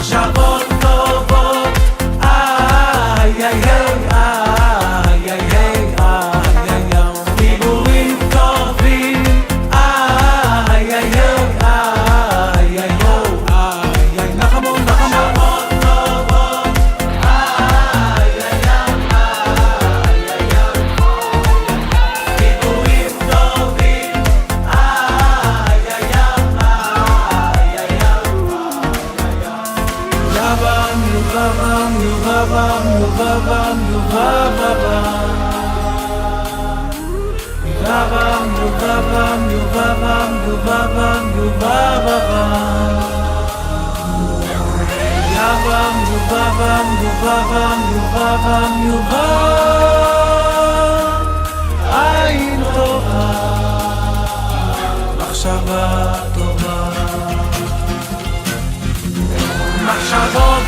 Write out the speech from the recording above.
מחשבות טובות, איי איי איי איי איי איי, דיבורים טובים, איי איי איי איי איי, נחמו מחשבות טובות, איי איי איי איי, דיבורים טובים, איי איי איי איי, יובם יובם יובם יובם יובם יובם יובם יובם עין טובה, מחשבה טובה, מחשבות